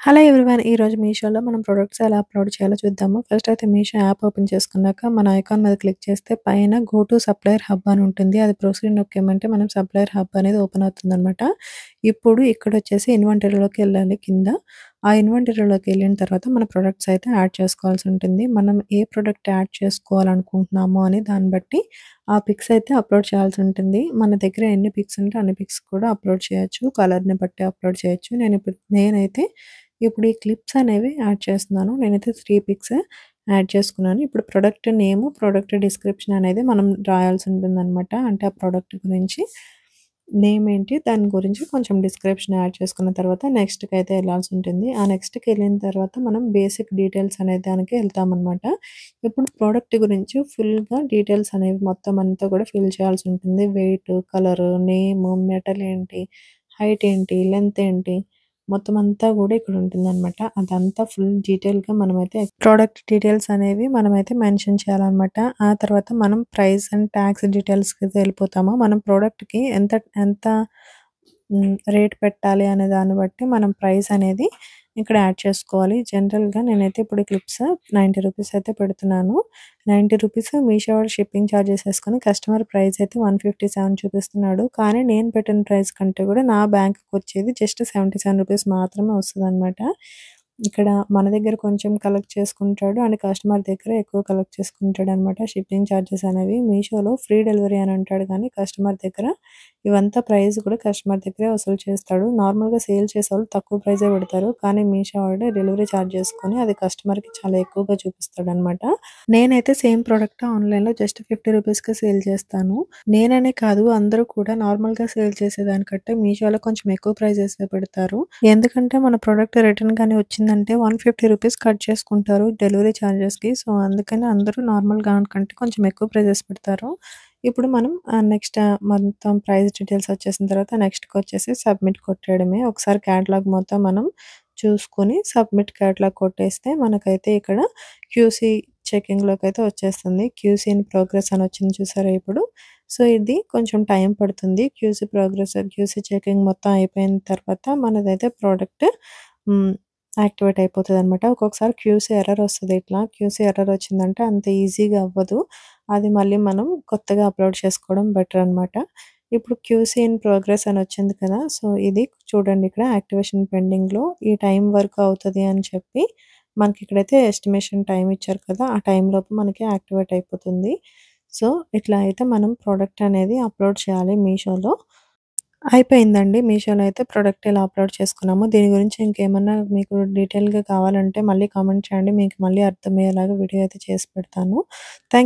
Hello everyone. ఈరోజు మీషోలో మనం ప్రొడక్ట్స్ ఎలా అప్లోడ్ చేయాలో చూద్దాము. ఫస్ట్ అయితే మీషో యాప్ ఓపెన్ చేసుకున్నాక మన ఐకాన్ మీద క్లిక్ చేస్తే పైన గో టు సప్లయర్ హబ్ అని ఉంటుంది. అది ప్రొసీడ్ నొక్కామంటే మనం సప్లయర్ హబ్ అనేది ఓపెన్ అవుతుందనమాట. ఇప్పుడు ఇక్కడొచ్చేసి ఇన్వెంటరీలోకి వెళ్ళాలి కింద. ఆ ఇన్వెంటరీలోకి వెళ్ళిన తర్వాత మన ప్రొడక్ట్స్ అయితే యాడ్ చేసుకోవాల్సి ఉంటుంది. మనం ఏ ప్రొడక్ట్ యాడ్ చేసుకోవాలనుకుంటున్నామో అని దాన్ని బట్టి ఆ పిక్స్ అయితే అప్లోడ్ చేయాల్సి ఉంటుంది. మన దగ్గర ఎన్ని పిక్స్ ఉంటే అన్ని పిక్స్ కూడా అప్లోడ్ చేయొచ్చు. కలర్‌ని బట్టి అప్లోడ్ చేయొచ్చు. నేనైతే ఇప్పుడు ఈ క్లిప్స్ అనేవి యాడ్ చేస్తున్నాను. నేనైతే 3 పిక్స్ యాడ్ చేసుకున్నాను. ఇప్పుడు ప్రొడక్ట్ నేము, ప్రొడక్ట్ డిస్క్రిప్షన్ అనేది మనం రాయాల్సి ఉంటుందనమాట. అంటే ఆ ప్రొడక్ట్ గురించి నేమ్ ఏంటి, దాని గురించి కొంచెం డిస్క్రిప్షన్ యాడ్ చేసుకున్న తర్వాత నెక్స్ట్‌కైతే ఎళ్ళాల్సి ఉంటుంది. ఆ నెక్స్ట్‌కెళ్ళిన తర్వాత మనం బేసిక్ డీటెయిల్స్ అనే దానికి వెళ్తామనమాట. ఇప్పుడు ప్రొడక్ట్ గురించి ఫుల్‌గా డీటెయిల్స్ అనేవి మొత్తం అంతా కూడా ఫిల్ చేయాల్సి ఉంటుంది. వెయిట్, కలరు, నేము, మెటల్ ఏంటి, హైట్ ఏంటి, లెంత్ ఏంటి, మొత్తం అంతా గూడా ఇక్కడుంటుందనమాట. అదంతా ఫుల్ డీటెయిల్‌గా మనమైతే ప్రొడక్ట్ డీటెయిల్స్ అనేవి మనమైతే మెన్షన్ చేయాలనమాట. ఆ తర్వాత మనం ప్రైస్ అండ్ టాక్స్ డీటెయిల్స్‌కైతే వెళ్ళిపోతాము. మనం ప్రొడక్ట్‌కి ఎంత ఎంత రేట్ పెట్టాలి అనే దాన్ని బట్టి మనం ప్రైస్ అనేది ఇక్కడ యాడ్ చేసుకోవాలి. జనరల్‌గా నేనైతే ఇప్పుడు క్లిప్స్ ₹90 అయితే పెడుతున్నాను. ₹90 మీషో వాడు షిప్పింగ్ చార్జెస్ ఏసుకొని కస్టమర్ ప్రైస్ అయితే 157 చూపిస్తున్నాడు. కానీ నేను పెట్టిన ప్రైస్ కంటే కూడా నా బ్యాంక్‌కొచ్చేది జస్ట్ ₹77 మాత్రమే వస్తదనమాట. ఇక్కడ మన దగ్గర కొంచెం కలెక్ట్ చేసుకుంటాడు అండ్ కస్టమర్ దగ్గర ఎక్కువ కలెక్ట్ చేసుకుంటాడనమాట. షిప్పింగ్ చార్జెస్ అనేవి మీషోలో ఫ్రీ డెలివరీ అని అంటాడు కానీ కస్టమర్ దగ్గర ఇవంతా ప్రైస్ కూడా కస్టమర్ దగ్గరే వసూలు చేస్తాడు. నార్మల్‌గా సేల్ చేసేవాళ్ళు తక్కువ ప్రైజే పెడతారు. కానీ మీషో వాడు డెలివరీ చార్జ్ చేసుకొని అది కస్టమర్‌కి చాలా ఎక్కువగా చూపిస్తాడనమాట. నేనైతే సేమ్ ప్రొడక్ట్ ఆన్‌లైన్‌లో జస్ట్ ₹50కే సేల్ చేస్తాను. నేననే కాదు అందరూ కూడా నార్మల్‌గా సేల్ చేసేదానికంటే మీషోలో కొంచెం ఎక్కువ ప్రైజెసే పెడతారు. ఎందుకంటే మన ప్రొడక్ట్ రిటర్న్ గాని వచ్చిందంటే ₹150 కట్ చేసుకుంటారు డెలివరీ చార్జెస్‌కి. సో, అందుకని అందరూ నార్మల్‌గా కంటే కొంచెం ఎక్కువ ప్రైజెస్ పెడతారు. ఇప్పుడు మనం నెక్స్ట్ మొత్తం ప్రైస్ డీటెయిల్స్ వచ్చేసిన తర్వాత నెక్స్ట్‌కొచ్చేసి సబ్మిట్ కొట్టేయడమే. ఒకసారి క్యాటలాగ్ మొత్తం మనం చూసుకొని సబ్మిట్ క్యాటలాగ్ కొట్టేస్తే మనకైతే ఇక్కడ క్యూసీ చెకింగ్‌లోకైతే వచ్చేస్తుంది. క్యూసీ ఇన్ ప్రోగ్రెస్ అని వచ్చింది చూసారా ఇప్పుడు. సో, ఇది కొంచెం టైం పడుతుంది. క్యూసీ ప్రోగ్రెస్, క్యూసీ చెకింగ్ మొత్తం అయిపోయిన తర్వాత మనదైతే ప్రోడక్ట్ హ్మ్. యాక్టివేట్ అయిపోతదనమాట. ఒక్కొక్కసారి క్యూసీ ఎర్రర్ వస్తది ఇట్లా. క్యూసీ ఎర్రర్ వచ్చిందంటే అంత ఈజీగా అవ్వదు. అది మళ్ళీ మనం కొత్తగా అప్‌లోడ్ చేసుకోవడం బెటర్ అనమాట. ఇప్పుడు క్యూసీ ఇన్ ప్రోగ్రెస్ అని వచ్చింది కదా! సో, ఇది చూడండి ఇక్కడ యాక్టివేషన్ పెండింగ్‌లో ఈ టైం వరకు అవుతది అని చెప్పి మనకిక్కడైతే ఎస్టిమేషన్ టైమ్ ఇచ్చారు కదా! ఆ టైంలోపు మనకి యాక్టివేట్ అయిపోతుంది. సో, ఇట్లా అయితే మనం ప్రొడక్ట్ అనేది అప్‌లోడ్ చేయాలి మీషోలో. అయిపోయిందండి. మీషోలో అయితే ప్రొడక్ట్ ఇలా అప్‌లోడ్ చేసుకున్నాము. దీని గురించి ఇంకేమన్నా మీకు డీటెయిల్‌గా కావాలంటే మళ్ళీ కామెంట్ చేయండి. మీకు మళ్ళీ అర్థమయ్యేలాగా వీడియో అయితే చేసి పెడతాను. థాంక్